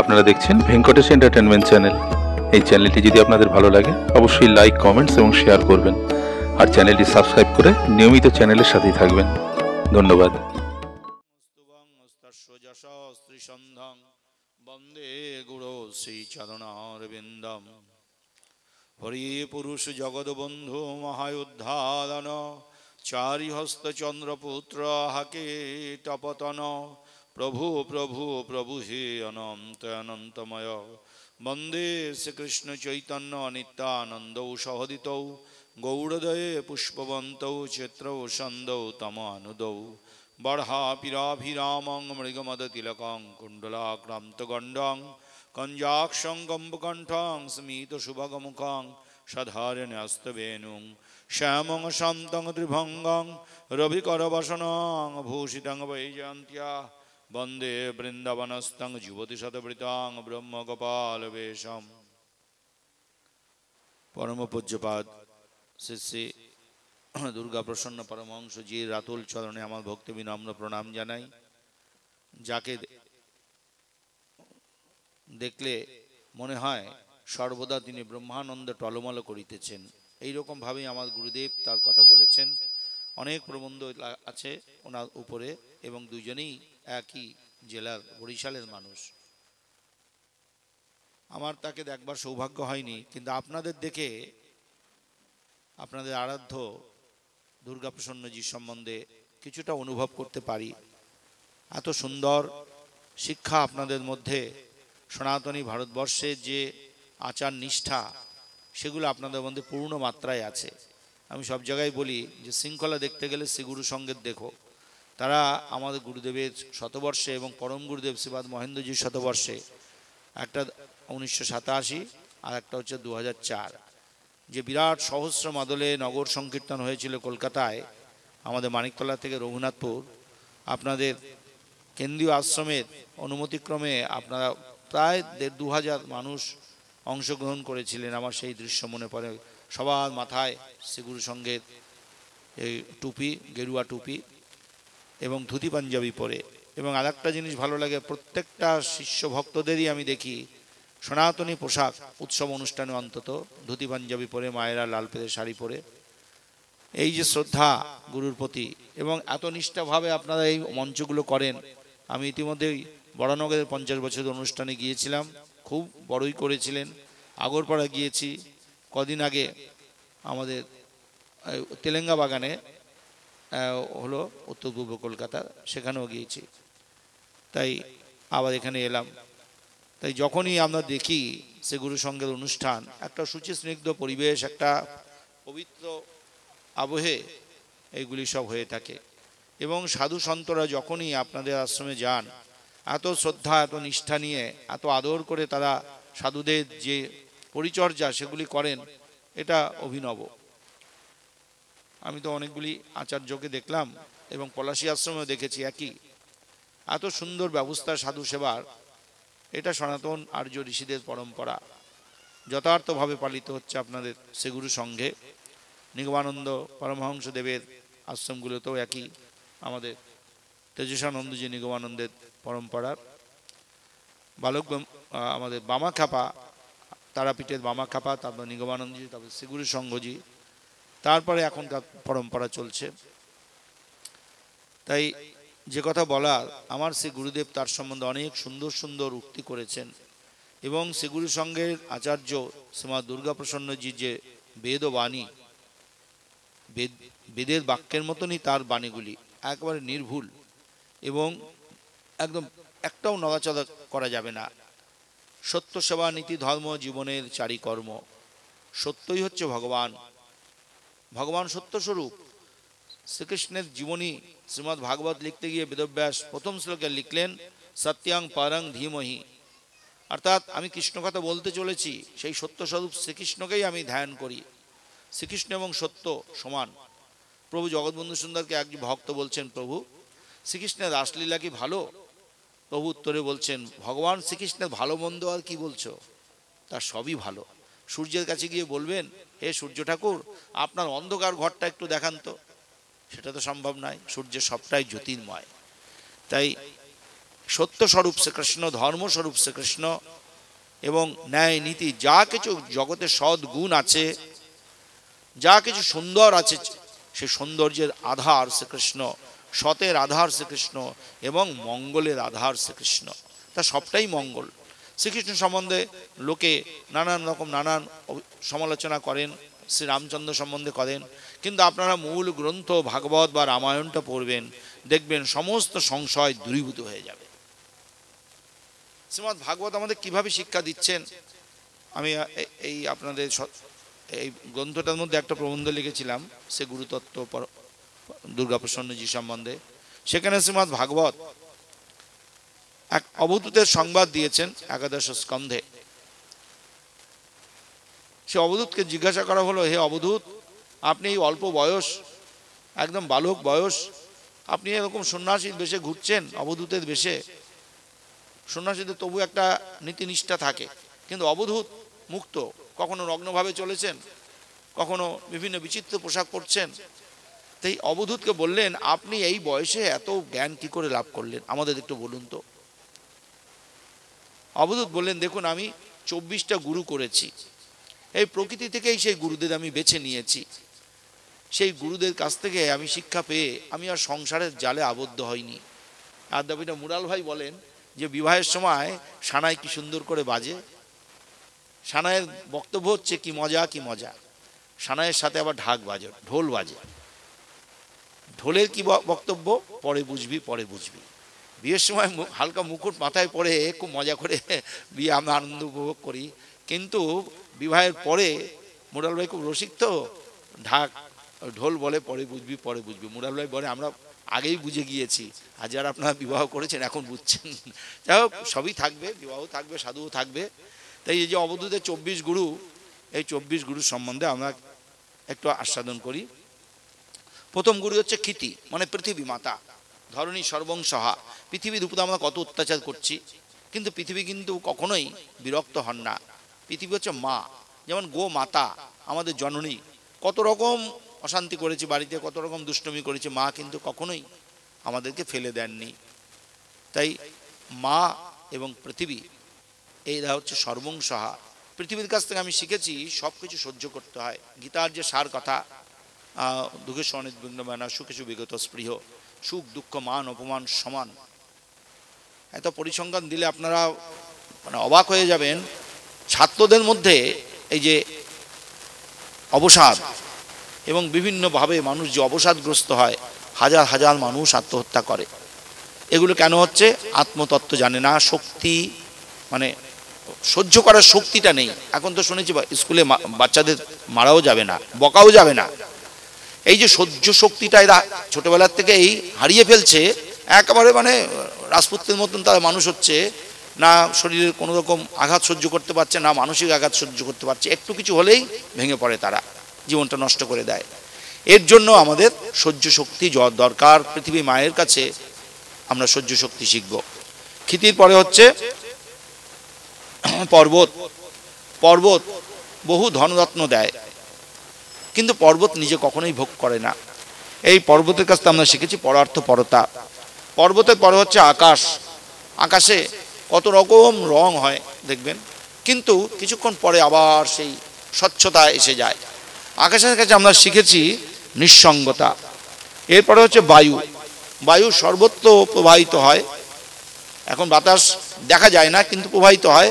আপনারা দেখছেন Venkatesh entertainment channel. এই চ্যানেলটি যদি আপনাদের ভালো লাগে অবশ্যই লাইক, কমেন্টস এবং শেয়ার করবেন, আর চ্যানেলটি সাবস্ক্রাইব করে নিয়মিত চ্যানেলের সাথেই থাকবেন। ধন্যবাদ। বন্দে গুরু শ্রী চরণারবিন্দম। হরি পুরুষ জগৎবন্ধু মহায়োদ্ধারণ, চারিহস্ত চন্দ্রপুত্র হাকে টপতন। প্রভু প্রভু প্রভু হে অনন্ত অনন্তময়। বন্দে শ্রীকৃষ্ণ চৈতন্য নিত্যানন্দৌ সহদিতৌ, গৌড়দয়ে পুষ্পবন্তৌ চিত্রৌ সন্দৌ তমানুদৌ। বর্হাপিরাভিরামং মৃগমদতিলকং কুণ্ডলাক্রান্তগণ্ডং, কঞ্জাক্ষং কম্পকণ্ঠং স্মিতশুভগমুখং সধারণ্যস্তবেনুং। শ্যামং শান্তং ত্রিভঙ্গং রবিকরবসনং ভূষিতং বৈজয়ন্ত্য়া। বন্দে বৃন্দাবনস্থং যুবতিশতবৃতাং ব্রহ্মগোপালবেশম। পরম পূজ্যপাদ শ্রী শ্রী দুর্গা প্রসন্ন পরমহংসজির রাতুল চরণে আমার ভক্তি বিনম্র প্রণাম জানাই। যাকে দেখলে মনে হয় সর্বদা তিনি ব্রহ্মানন্দে টলমল করিতেছেন, এইরকম ভাবেই আমার গুরুদেব তার কথা বলেছেন। অনেক প্রবন্ধ আছে ওনার উপরে, এবং দুজনেই একই জেলার বরিশালের মানুষ। আমার তাকে দেখবার সৌভাগ্য হয়নি, কিন্তু আপনাদের দেখে আপনাদের আরাধ্য দুর্গা প্রসন্নজির সম্বন্ধে কিছুটা অনুভব করতে পারি। এত সুন্দর শিক্ষা আপনাদের মধ্যে, সনাতনী ভারতবর্ষের যে আচার নিষ্ঠা, সেগুলো আপনাদের মধ্যে পূর্ণ মাত্রায় আছে। আমি সব জায়গায় বলি যে শৃঙ্খলা দেখতে গেলে শ্রীগুরু সঙ্গের দেখো। তারা আমাদের গুরুদেবের শতবর্ষে এবং পরম গুরুদেব শ্রীপাদ মহেন্দ্রজির শতবর্ষে, একটা 1987 আর একটা হচ্ছে 2004, যে বিরাট সহস্র মাদলে নগর সংকীর্তন হয়েছিল কলকাতায়, আমাদের মানিকতলা থেকে রঘুনাথপুর। আপনাদের কেন্দ্রীয় আশ্রমের অনুমতিক্রমে আপনারা প্রায় 1,500 মানুষ অংশগ্রহণ করেছিলেন। আমার সেই দৃশ্য মনে পড়ে। সবার মাথায় শ্রীগুরু সঙ্গের এই টুপি, গেরুয়া টুপি এবং ধুতি পাঞ্জাবি পরে। এবং আর একটা জিনিস ভালো লাগে, প্রত্যেকটা শিষ্য ভক্তদেরই আমি দেখি সনাতনী পোশাক, উৎসব অনুষ্ঠানে অন্তত ধুতি পাঞ্জাবি পরে, মায়েরা লাল পেরে শাড়ি পরে। এই যে শ্রদ্ধা গুরুর প্রতি, এবং এত নিষ্ঠাভাবে আপনারা এই মঞ্চগুলো করেন। আমি ইতিমধ্যেই বরানগরের 50 বছরের অনুষ্ঠানে গিয়েছিলাম, খুব বড়ই করেছিলেন। আগরপাড়া গিয়েছি, কদিন আগে আমাদের তেলেঙ্গা বাগানে হলো, উত্তর পূর্ব কলকাতা, সেখানেও গিয়েছি। তাই আবার এখানে এলাম। তাই যখনই আমরা দেখি সে গুরু সঙ্গের অনুষ্ঠান, একটা শুচিস্নিগ্ধ পরিবেশ, একটা পবিত্র আবহে এইগুলি সব হয়ে থাকে। এবং সাধু সন্তরা যখনই আপনাদের আশ্রমে যান, এত শ্রদ্ধা, এত নিষ্ঠা নিয়ে, এত আদর করে তারা সাধুদের যে পরিচর্যা সেগুলি করেন, এটা অভিনব। আমি তো অনেকগুলি আচার্যকে দেখলাম এবং পলাশী আশ্রমেও দেখেছি একই। এত সুন্দর ব্যবস্থা সাধু সেবার, এটা সনাতন আর্য ঋষিদের পরম্পরা যথার্থভাবে পালিত হচ্ছে আপনাদের শ্রীগুরু সঙ্ঘে। নিগমানন্দ পরমহংস দেবের আশ্রমগুলোতেও একই, আমাদের তেজসানন্দজি নিগমানন্দের পরম্পরার। বালক আমাদের বামাখ্যাপা, তারাপীঠের বামাখ্যাপা, তারপর নিগমানন্দজি, তারপর শ্রীগুরু সঙ্ঘজি, তারপরে এখনকার পরম্পরা চলছে। তাই যে কথা বলার, আমার শ্রী গুরুদেব তার সম্বন্ধে অনেক সুন্দর সুন্দর উক্তি করেছেন। এবং শ্রীগুরু সঙ্গের আচার্য শ্রীমা দুর্গা প্রসন্নজি যে বেদ ও বাণী, বেদের বাক্যের মতনই তার বাণীগুলি, একবারে নির্ভুল, এবং একদম একটাও নড়াচড়া করা যাবে না। সত্য সেবা নীতি ধর্ম জীবনের চারি কর্ম। সত্যই হচ্ছে ভগবান, ভগবান সত্যস্বরূপ। শ্রীকৃষ্ণের জীবনী শ্রীমদ্ ভাগবত লিখতে গিয়ে বেদব্যাস প্রথম শ্লোকে লিখলেন, সত্যাং পারং ধীমহি। অর্থাৎ আমি কৃষ্ণ কথা বলতে চলেছি, সেই সত্যস্বরূপ শ্রীকৃষ্ণকেই আমি ধ্যান করি। শ্রীকৃষ্ণ এবং সত্য সমান। প্রভু জগৎবন্ধু সুন্দরকে এক ভক্ত বলছেন, প্রভু শ্রীকৃষ্ণের রাসলীলা কি ভালো? প্রভু উত্তরে বলছেন, ভগবান শ্রীকৃষ্ণের ভালো মন্দ আর কি বলছো, তার সবই ভালো। সূর্যের কাছে গিয়ে বলবেন, হে সূর্য ঠাকুর, আপনার অন্ধকার ঘরটা একটু দেখান তো, সেটা তো সম্ভব নয়। সূর্যের সবটাই জ্যোতির্ময়। তাই সত্যস্বরূপ শ্রীকৃষ্ণ, ধর্মস্বরূপ শ্রীকৃষ্ণ এবং ন্যায় নীতি যা কিছু জগতে সৎ গুণ আছে, যা কিছু সুন্দর আছে, সেই সৌন্দর্যের আধার শ্রীকৃষ্ণ, সতের আধার শ্রীকৃষ্ণ এবং মঙ্গলের আধার শ্রীকৃষ্ণ। তা সবটাই মঙ্গল। শ্রীকৃষ্ণ সম্বন্ধে লোকে নানান রকম নানান সমালোচনা করেন, শ্রী রামচন্দ্র সম্বন্ধে করেন, কিন্তু আপনারা মূল গ্রন্থ ভাগবত বা রামায়ণটা পড়বেন, দেখবেন সমস্ত সংশয় দূরীভূত হয়ে যাবে। শ্রীমদ্ ভাগবত আমাদের কিভাবে শিক্ষা দিচ্ছেন, আমি এই আপনাদের এই গ্রন্থটার মধ্যে একটা প্রবন্ধ লিখেছিলাম, সে গুরুতত্ত্ব দুর্গাপ্রসন্নজি সম্বন্ধে। সেখানে শ্রীমদ্ ভাগবত এক অবধূতের সংবাদ দিয়েছেন একাদশ স্কন্ধে। সে অবধূতকে জিজ্ঞাসা করা হলো, হে অবধূত, আপনি এই অল্প বয়স, একদম বালক বয়স, আপনি এরকম সন্ন্যাসীর বেশে ঘুরছেন, অবধূতের বেশে। সন্ন্যাসীদের তবু একটা নীতিনিষ্ঠা থাকে, কিন্তু অবধূত মুক্ত, কখনো নগ্নভাবে চলেছেন, কখনো বিভিন্ন বিচিত্র পোশাক পরছেন। তাই অবধূতকে বললেন, আপনি এই বয়সে এত জ্ঞান কি করে লাভ করলেন, আমাদের একটু বলুন তো। অবধূত বললেন, দেখুন, আমি 24টা গুরু করেছি, এই প্রকৃতি থেকেই সেই গুরুদের আমি বেছে নিয়েছি। সেই গুরুদের কাছ থেকে আমি শিক্ষা পেয়ে আমি আর সংসারের জালে আবদ্ধ হইনি। আর দাবিটা মুরাল ভাই বলেন যে বিবাহের সময় সানাই কি সুন্দর করে বাজে, সানাইয়ের বক্তব্য হচ্ছে কি মজা কি মজা, সানাইয়ের সাথে আবার ঢাক বাজে, ঢোল বাজে। ঢোলের কি বক্তব্য, পরে বুঝবি পরে বুঝবি। বিয়ের সময় হালকা মুকুট মাথায় পরে খুব মজা করে বিয়ে আমরা আনন্দ উপভোগ করি, কিন্তু বিবাহের পরে মুরাল ভাই খুব রসিক তো, ঢাক ঢোল বলে পরে বুঝবি পরে বুঝবি। মুরাল ভাই বলে আমরা আগেই বুঝে গিয়েছি, আর যারা আপনারা বিবাহ করেছেন এখন বুঝছেন। যাই হোক, সবই থাকবে, বিবাহ থাকবে, সাধুও থাকবে। তাই এই যে অবধূতের 24 গুরু, এই 24 গুরুর সম্বন্ধে আমরা একটু আস্বাদন করি। প্রথম গুরু হচ্ছে ক্ষিতি, মানে পৃথিবী মাতা, ধরণী সর্বংসহা। পৃথিবীর উপরে আমরা কত অত্যাচার করছি, কিন্তু পৃথিবী কিন্তু কখনোই বিরক্ত হন না। পৃথিবী হচ্ছে মা, যেমন গো মাতা আমাদের জননী, কত রকম অশান্তি করেছি বাড়িতে, কত রকম দুষ্টুমি করেছি, মা কিন্তু কখনোই আমাদেরকে ফেলে দেননি। তাই মা এবং পৃথিবী এরা হচ্ছে সর্বংসহা। পৃথিবীর কাছ থেকে আমি শিখেছি সব কিছু সহ্য করতে হয়। গীতার যে সার কথা, দুঃখে সনির্বিঘ্নমেনা সুখেষু বিগত স্পৃহ, সুখ দুঃখ মান অপমান সমান, এত পরিসংখ্যান দিলে আপনারা মানে অবাক হয়ে যাবেন। ছাত্রদের মধ্যে এই যে অবসাদ এবং বিভিন্নভাবে মানুষ যে অবসাদগ্রস্ত হয়, হাজার হাজার মানুষ আত্মহত্যা করে, এগুলো কেন হচ্ছে? আত্মতত্ত্ব জানে না, শক্তি মানে সহ্য করার শক্তিটা নেই। এখন তো শুনেছি স্কুলে বাচ্চাদের মারাও যাবে না, বকাও যাবে না। এই যে সহ্য শক্তিটা এরা ছোটবেলার থেকেই হারিয়ে ফেলছে, একেবারে মানে রাজপুত্রের মতন তারা মানুষ হচ্ছে না, শরীরের কোনো রকম আঘাত সহ্য করতে পারছে না, মানসিক আঘাত সহ্য করতে পারছে, একটু কিছু হলেই ভেঙে পড়ে, তারা জীবনটা নষ্ট করে দেয়। এর জন্য আমাদের সহ্য শক্তি দরকার। পৃথিবী মায়ের কাছে আমরা সহ্য শক্তি শিখব। ক্ষিতির পরে হচ্ছে পর্বত। পর্বত বহু ধনরত্ন দেয়, কিন্তু পর্বত নিজে কখনোই ভোগ করে না। এই পর্বতের কাছ থেকে আমরা শিখেছি পরার্থ পরতা। পর্বতের পরে হচ্ছে আকাশ। আকাশে কত রকম রং হয় দেখবেন, কিন্তু কিছুক্ষণ পরে আবার সেই স্বচ্ছতা এসে যায়। আকাশের কাছে আমরা শিখেছি নিঃসঙ্গতা। এরপরে হচ্ছে বায়ু। বায়ু সর্বত্র প্রবাহিত হয়, এখন বাতাস দেখা যায় না কিন্তু প্রবাহিত হয়।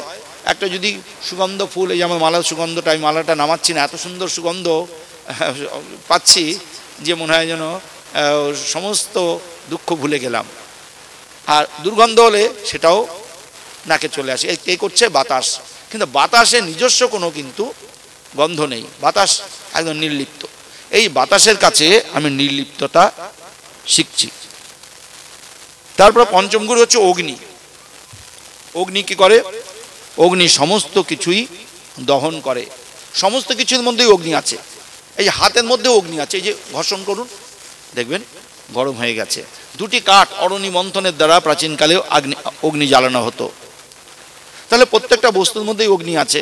একটা যদি সুগন্ধ ফুল, এই যে আমার মালার সুগন্ধটা, আমি মালাটা নামাচ্ছি না, এত সুন্দর সুগন্ধ পাচ্ছি যে মনে হয় যেন সমস্ত দুঃখ ভুলে গেলাম। আর দুর্গন্ধ হলে সেটাও নাকে চলে আসে। এই করছে বাতাস, কিন্তু বাতাসে নিজস্ব কোনো কিন্তু গন্ধ নেই, বাতাস একদম নির্লিপ্ত। এই বাতাসের কাছে আমি নির্লিপ্ততা শিখছি। তারপর পঞ্চম গুরু হচ্ছে অগ্নি। অগ্নি কি করে? অগ্নি সমস্ত কিছুই দহন করে। সমস্ত কিছুর মধ্যেই অগ্নি আছে। এই যে হাতের মধ্যে অগ্নি আছে, এই যে ঘর্ষণ করুন দেখবেন গরম হয়ে গেছে। দুটি কাঠ অরণি মন্থনের দ্বারা প্রাচীনকালেও অগ্নি জ্বালানো হতো। তাহলে প্রত্যেকটা বস্তুর মধ্যেই অগ্নি আছে।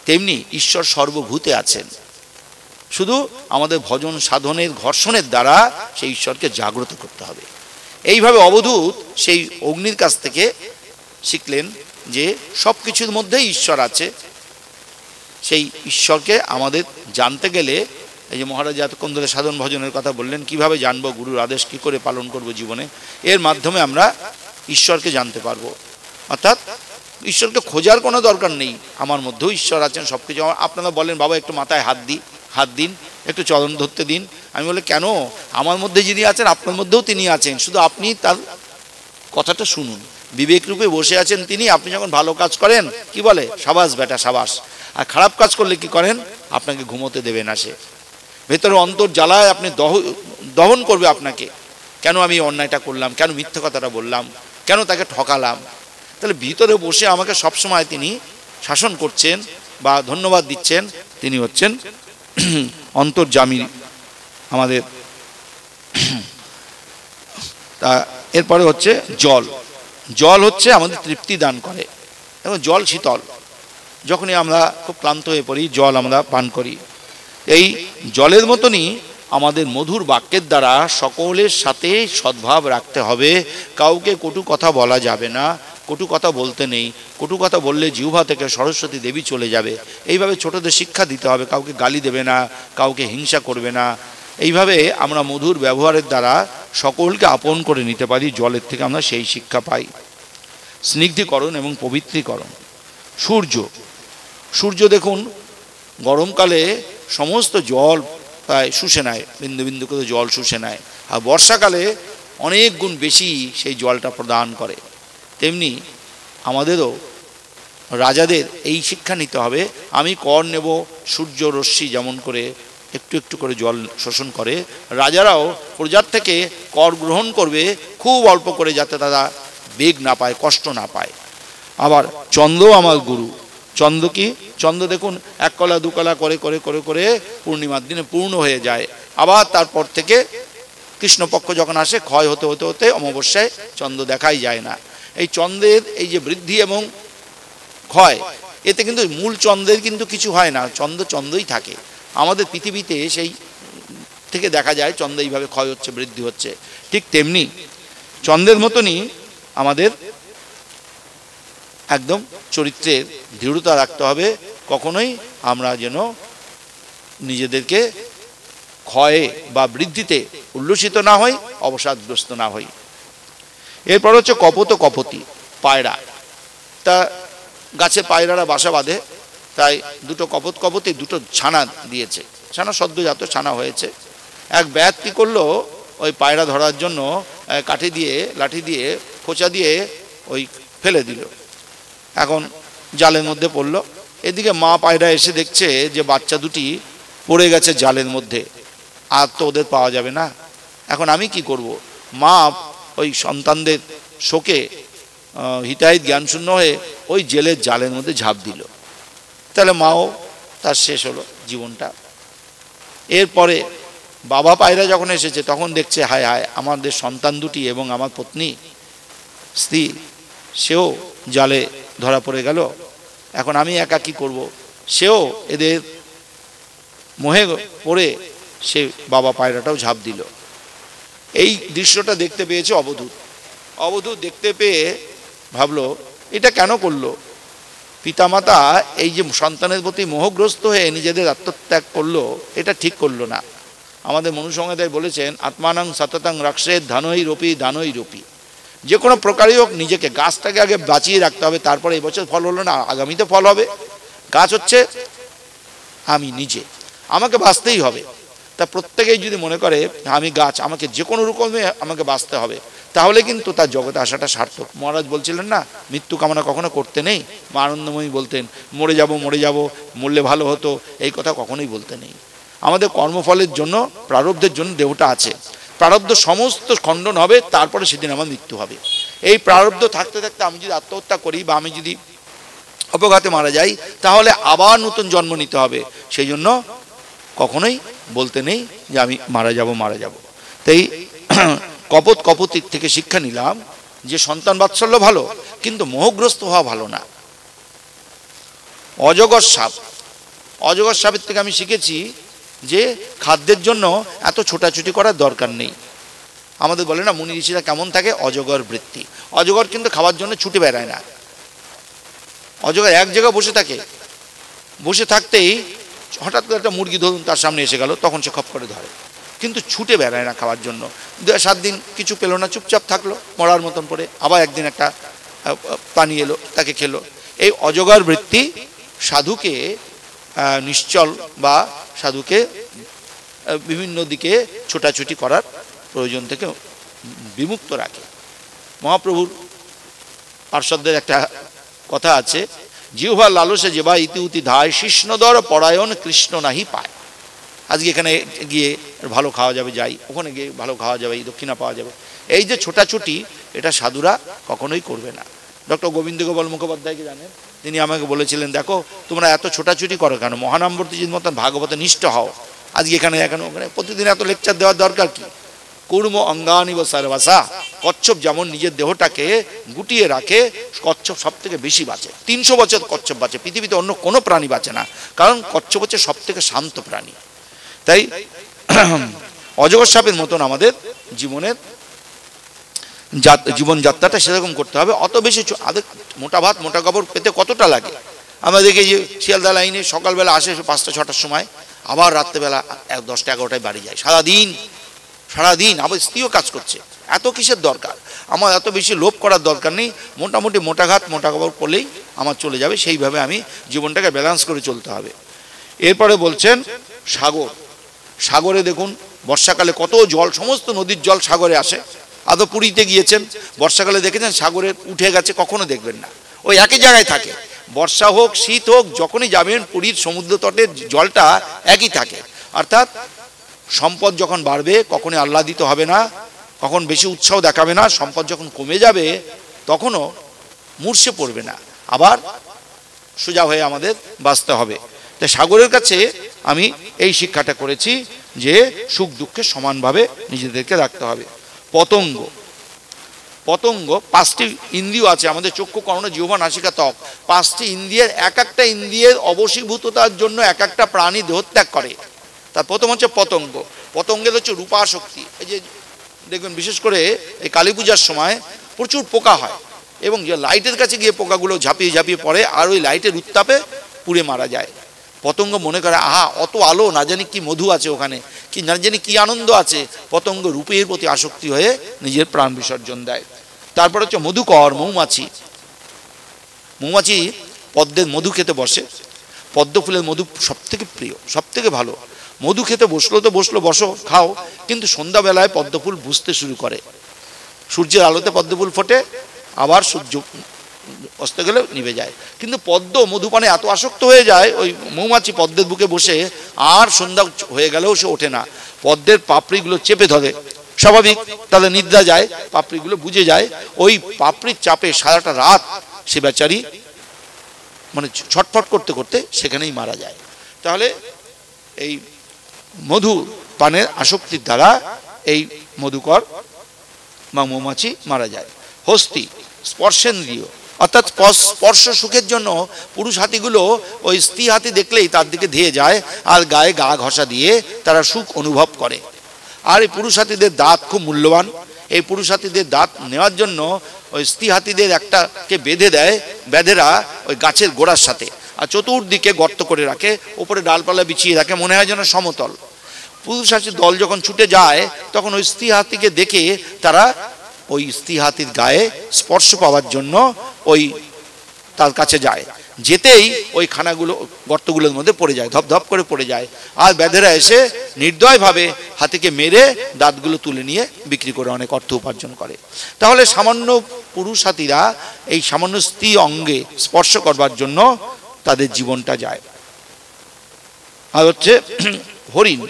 তেমনি ঈশ্বর সর্বভূতে আছেন, শুধু আমাদের ভজন সাধনের ঘর্ষণের দ্বারা সেই ঈশ্বরকে জাগ্রত করতে হবে। এইভাবে অবধূত সেই অগ্নির কাছ থেকে শিখলেন যে সব কিছুর মধ্যেই ঈশ্বর আছে। সেই ঈশ্বরকে আমাদের জানতে গেলে, এই যে মহারাজ এতক্ষণ ধরে সাধন ভজনের কথা বললেন, কিভাবে জানবো গুরুর আদেশ কি করে পালন করব জীবনে, এর মাধ্যমে আমরা ঈশ্বরকে জানতে পারবো। অর্থাৎ ঈশ্বরকে খোঁজার কোনো দরকার নেই, আমার মধ্যেও ঈশ্বর আছেন সব কিছু। আপনারা বলেন বাবা একটু মাথায় হাত দিন, একটু চরণ ধরতে দিন। আমি বলি কেন, আমার মধ্যে যিনি আছেন আপনার মধ্যেও তিনি আছেন, শুধু আপনি তার কথাটা শুনুন। বিবেক রূপে বসে আছেন তিনি। আপনি যখন ভালো কাজ করেন কি বলে সাবাস বেটা সাবাস, আর খারাপ কাজ করলে কি করেন, আপনাকে ঘুমোতে দেবে না। সে ভেতরে অন্তর জ্বালায় আপনি দহন করবে আপনাকে, কেন আমি অন্যায়টা করলাম, কেন মিথ্যে কথাটা বললাম, কেন তাকে ঠকালাম। তাহলে ভিতরে বসে আমাকে সবসময় তিনি শাসন করছেন বা ধন্যবাদ দিচ্ছেন, তিনি হচ্ছেন অন্তর্যামী আমাদের। তা এরপরে হচ্ছে জল। জল হচ্ছে আমাদের তৃপ্তি দান করে, এবং জল শীতল। যখনই আমরা খুব ক্লান্ত হয়ে পড়ি জল আমরা পান করি। এই জলের মতনই আমাদের মধুর বাক্যের দ্বারা সকলের সাথে সদ্ভাব রাখতে হবে। কাউকে কটু কথা বলা যাবে না, কটু কথা বলতে নেই। কটু কথা বললে জিহ্বা থেকে সরস্বতী দেবী চলে যাবে। এইভাবে ছোটদের শিক্ষা দিতে হবে, কাউকে গালি দেবে না, কাউকে হিংসা করবে না। এইভাবে আমরা মধুর ব্যবহারের দ্বারা সকলকে আপন করে নিতে পারি। জলের থেকে আমরা সেই শিক্ষা পাই। স্নিগ্ধীকরণ এবং পবিত্রীকরণ। সূর্য দেখুন গরমকালে সমস্ত জল প্রায় শুষে নেয়, বিন্দু বিন্দু করে জল শুষে নেয়, আর বর্ষাকালে অনেক গুণ বেশি সেই জলটা প্রদান করে। তেমনি আমাদেরও রাজাদের এই শিক্ষা নিতে হবে। আমি কর নেব, সূর্য রশ্মি যেমন করে একটু একটু করে জল শোষণ করে, রাজারাও প্রজার থেকে কর গ্রহণ করবে খুব অল্প করে, যাতে তারা বেগ না পায়, কষ্ট না পায়। আবার চন্দ্র আমার গুরু। চন্দ্র কি, চন্দ্র দেখুন এক কলা দু কলা করে করে করে করে পূর্ণিমার দিনে পূর্ণ হয়ে যায়। আবার তারপর থেকে কৃষ্ণপক্ষ যখন আসে ক্ষয় হতে হতে হতে অমাবস্যায় চন্দ্র দেখাই যায় না। এই চন্দ্রের এই যে বৃদ্ধি এবং ক্ষয়, এতে কিন্তু মূল চন্দ্রের কিন্তু কিছু হয় না, চন্দ্রই থাকে। আমাদের পৃথিবীতে সেই থেকে দেখা যায় চন্দ্র এইভাবে ক্ষয় হচ্ছে, বৃদ্ধি হচ্ছে। ঠিক তেমনি চন্দ্রের মতনই আমাদের একদম চরিত্রের দৃঢ়তা রাখতে হবে। কখনোই আমরা যেন নিজেদেরকে ক্ষয়ে বা বৃদ্ধিতে উল্লসিত না হই, অবসাদগ্রস্ত না হই। এরপর হচ্ছে কপতি, পায়রা। তা গাছে পায়রারা বাসা বাঁধে, তাই দুটো কপতি দুটো ছানা দিয়েছে। ছানা সদ্যজাত ছানা হয়েছে। এক ব্যাত কি করলো, ওই পায়রা ধরার জন্য লাঠি দিয়ে খোঁচা দিয়ে ওই ফেলে দিল। এখন জালের মধ্যে পড়লো। এদিকে মা পায়রা এসে দেখছে যে বাচ্চা দুটি পড়ে গেছে জালের মধ্যে, আর তো ওদের পাওয়া যাবে না। এখন আমি কি করব? মা ওই সন্তানদের শোকে হিতাহিত জ্ঞান শূন্য হয়ে ওই জেলের জালের মধ্যে ঝাঁপ দিল। তাহলে মাও তার শেষ হলো জীবনটা। এরপরে বাবা পায়রা যখন এসেছে তখন দেখছে হায় হায়, আমাদের সন্তান দুটি এবং আমার পত্নী স্ত্রী সেও জালে ধরা পড়ে গেল। এখন আমি একা কি করব? সেও এদের মোহে পড়ে সে বাবা পায়রাটাও ঝাঁপ দিল। এই দৃশ্যটা দেখতে পেয়েছে অবধূত দেখতে পেয়ে ভাবলো এটা কেন করলো? পিতামাতা এই যে সন্তানের প্রতি মোহগ্রস্ত হয়ে নিজেদের আত্মত্যাগ করলো, এটা ঠিক করলো না। আমাদের মনুসংহিতায় বলেছেন আত্মানাং সততাং রাক্ষসে ধানই রূপী। যে কোনো প্রকারই হোক নিজেকে, গাছটাকে আগে বাঁচিয়ে রাখতে হবে, তারপরে এই বছর ফল হলো না আগামীতে ফল হবে। গাছ হচ্ছে আমি নিজে, আমাকে বাঁচতেই হবে। তা প্রত্যেকেই যদি মনে করে আমি গাছ, আমাকে যে কোনো রকমে আমাকে বাঁচতে হবে, তাহলে কিন্তু তার জগতে আসাটা সার্থক। মহারাজ বলছিলেন না, মৃত্যু কামনা কখনো করতে নেই। মা আনন্দময়ী বলতেন মরে যাব, মরলে ভালো হতো, এই কথা কখনোই বলতে নেই। আমাদের কর্মফলের জন্য, প্রারব্ধের জন্য দেহটা আছে। প্রারব্ধ সমস্ত খণ্ডন হবে, তারপরে সেদিন আমার মৃত্যু হবে। এই প্রারব্ধ থাকতে থাকতে আমি যদি আত্মহত্যা করি বা আমি যদি অপঘাতে মারা যাই, তাহলে আবার নতুন জন্ম নিতে হবে। সেই জন্য কখনোই বলতে নেই যে আমি মারা যাব। তাই কপতির থেকে শিক্ষা নিলাম যে সন্তান বাৎসল্য ভালো, কিন্তু মোহগ্রস্ত হওয়া ভালো না। অজগর সাপের থেকে আমি শিখেছি যে খাদ্যের জন্য এত ছোটাছুটি করার দরকার নেই। আমাদের বলে না মুনি ঋষিরা কেমন থাকে, অজগর বৃত্তি। অজগর কিন্তু খাওয়ার জন্য ছুটে বেড়ায় না, অজগর এক জায়গায় বসে থাকে, বসে থাকতেই হঠাৎ করে একটা মুরগি ধরুন তার সামনে এসে গেল, তখন সে খপ করে ধরে, কিন্তু ছুটে বেড়ায় না খাওয়ার জন্য। 7 দিন কিছু পেলো না, চুপচাপ থাকলো মরার মতন পড়ে, আবার একদিন একটা প্রাণী এলো, তাকে খেলো। এই অজগর বৃত্তি সাধুকে নিশ্চল বা সাধুকে বিভিন্ন দিকে ছোটাছুটি করার প্রয়োজন থেকে বিমুক্ত রাখে। মহাপ্রভুর পার্শ্বদের একটা কথা আছে, জিহ্বার লালসে যেবা ইতি উতি ধায়, শিষ্ণদর পরায়ণ কৃষ্ণ নাহি পায়। আজকে এখানে গিয়ে ভালো খাওয়া যাবে, যাই, ওখানে গিয়ে ভালো খাওয়া যাবে, এই দক্ষিণা পাওয়া যাবে, এই যে ছোটাছুটি, এটা সাধুরা কখনোই করবে না। ডক্টর গোবিন্দ গোপাল মুখোপাধ্যায়কে জানেন, তিনি আমাকে বলেছিলেন, দেখো তোমরা এত ছোটাছুটি করো কেন, মহানামবর্তীজির মতন ভাগবত নিষ্ঠ হও। আজকে এখানে ওখানে প্রতিদিন এত লেকচার দেওয়ার দরকার কি? কুর্ম অঙ্গানি বা সর্বাসা, কচ্ছপ যেমন নিজের দেহটাকে গুটিয়ে রাখে, কচ্ছপ সব থেকে বেশি বাঁচে। 300 বছর কচ্ছপ বাঁচে, পৃথিবীতে অন্য কোনো প্রাণী বাঁচে না, কারণ কচ্ছপ হচ্ছে সব থেকে শান্ত প্রাণী। তাই অজগর সাপের মতন আমাদের জীবনযাত্রাটা সেরকম করতে হবে। অত বেশি মোটা ভাত মোটা কাপড় পেতে কতটা লাগে? আমরা দেখি যে শিয়ালদা লাইনে সকালবেলা আসে 5টা-6টার সময়, আবার রাত্রেবেলা 10টা-11টায় বাড়ি যায়, সারাদিন আবার স্ত্রীও কাজ করছে। এত কিসের দরকার? আমার এত বেশি লোভ করার দরকার নেই, মোটামুটি মোটা ভাত মোটা কাপড় পরলেই আমার চলে যাবে, সেইভাবে আমি জীবনটাকে ব্যালেন্স করে চলতে হবে। এরপরে বলছেন সাগরে দেখুন বর্ষাকালে কত জল, সমস্ত নদীর জল সাগরে আসে। আদৌ পুরীতে গিয়েছেন, বর্ষাকালে দেখেছেন সাগরে উঠে গেছে? কখনো দেখবেন না, ওই একই জায়গায় থাকে। বর্ষা হোক শীত হোক, যখনই যাবেন পুরীর সমুদ্র তটের জলটা একই থাকে। অর্থাৎ সম্পদ যখন বাড়বে কখনই আহ্লাদিত হবে না, কখন বেশি উৎসাহ দেখাবে না। সম্পদ যখন কমে যাবে তখনও মূর্ছে পড়বে না, আবার সোজা হয়ে আমাদের বাঁচতে হবে। তাই সাগরের কাছে আমি এই শিক্ষাটা করেছি যে সুখ দুঃখে সমানভাবে নিজেদেরকে রাখতে হবে। পতঙ্গ 5টি ইন্দ্রিয় আছে আমাদের, চক্ষু কর্ণ জিহ্বা নাসিকা ত্বক। 5টি ইন্দ্রিয়ের এক একটা ইন্দ্রিয়ের অবশীভূততার জন্য এক একটা প্রাণী দেহত্যাগ করে। তার প্রথম হচ্ছে পতঙ্গ। পতঙ্গের হচ্ছে রূপাশক্তি। এই যে দেখবেন বিশেষ করে এই কালী পূজার সময় প্রচুর পোকা হয়, এবং যে লাইটের কাছে গিয়ে পোকাগুলো ঝাঁপিয়ে ঝাঁপিয়ে পড়ে, আর ওই লাইটের উত্তাপে পুড়ে মারা যায়। পতঙ্গ মনে করে আহা অত আলো, না জানি কি মধু আছে ওখানে, কি না জানি কি আনন্দ আছে। পতঙ্গ রূপের প্রতি আসক্তি হয়ে নিজের প্রাণ বিসর্জন দেয়। তারপর হচ্ছে মধুকর, মৌমাছি পদ্মের মধু খেতে বসে। পদ্ম ফুলের মধু সব থেকে প্রিয়, সব থেকে ভালো। মধু খেতে বসলো তো বসলো, বসো খাও, কিন্তু সন্ধ্যাবেলায় পদ্ম ফুল বুঝতে শুরু করে। সূর্যের আলোতে পদ্ম ফুল ফোটে, আবার সূর্য অস্ত গেলে নিভে যায়। কিন্তু পদ্ম মধুপানে এত আসক্ত হয়ে যায়, ওই মৌমাছি পদ্মের বুকে বসে আর সন্ধ্যা হয়ে গেলেও সে ওঠে না। পদ্মের পাপড়িগুলো চেপে ধরে, স্বাভাবিক তাহলে নিদ্রা যায়, পাপড়িগুলো বুঝে যায়। ওই পাপড়ির চাপে সারাটা রাত সে বেচারি মানে ছটফট করতে করতে সেখানেই মারা যায়। তাহলে এই মধু পানের আসক্তির দ্বারা এই মধুকর বা মৌমাছি মারা যায়। হস্তি স্পর্শেন্দ্রিয়, অর্থাৎ স্পর্শ সুখের জন্য পুরুষ হাতিগুলো ওই স্ত্রী হাতি দেখলেই তার দিকে ধেয়ে যায়, আর গায়ে গা ঘষা দিয়ে তারা সুখ অনুভব করে। আর এই পুরুষ হাতিদের দাঁত খুব মূল্যবান। এই পুরুষ হাতিদের দাঁত নেওয়ার জন্য ওই স্ত্রী হাতিদের একটাকে বেঁধে দেয় বেঁধেরা ওই গাছের গোড়ার সাথে, আর চতুর্দিকে গর্ত করে রাখে, ওপরে ডালপালা বিছিয়ে রাখে, মনে হয় যেন সমতল। পুরুষ হাতির দল যখন ছুটে যায় তখন ওই স্ত্রী হাতিকে দেখে তারা ওই স্ত্রী হাতির গায়ে স্পর্শ পাওয়ার জন্য ওই তার কাছে যায়। যেতেই ওই খানাগুলো গর্তগুলোর মধ্যে পড়ে যায়, ধপ ধপ করে পড়ে যায়। আর বেধেরা এসে নির্দয়ভাবে হাতিকে মেরে দাঁতগুলো তুলে নিয়ে বিক্রি করে অনেক অর্থ উপার্জন করে। তাহলে সামান্য পুরুষ হাতিরা এই সামান্য স্ত্রী অঙ্গে স্পর্শ করবার জন্য তাদের জীবনটা যায়। আর হচ্ছে হরিণ,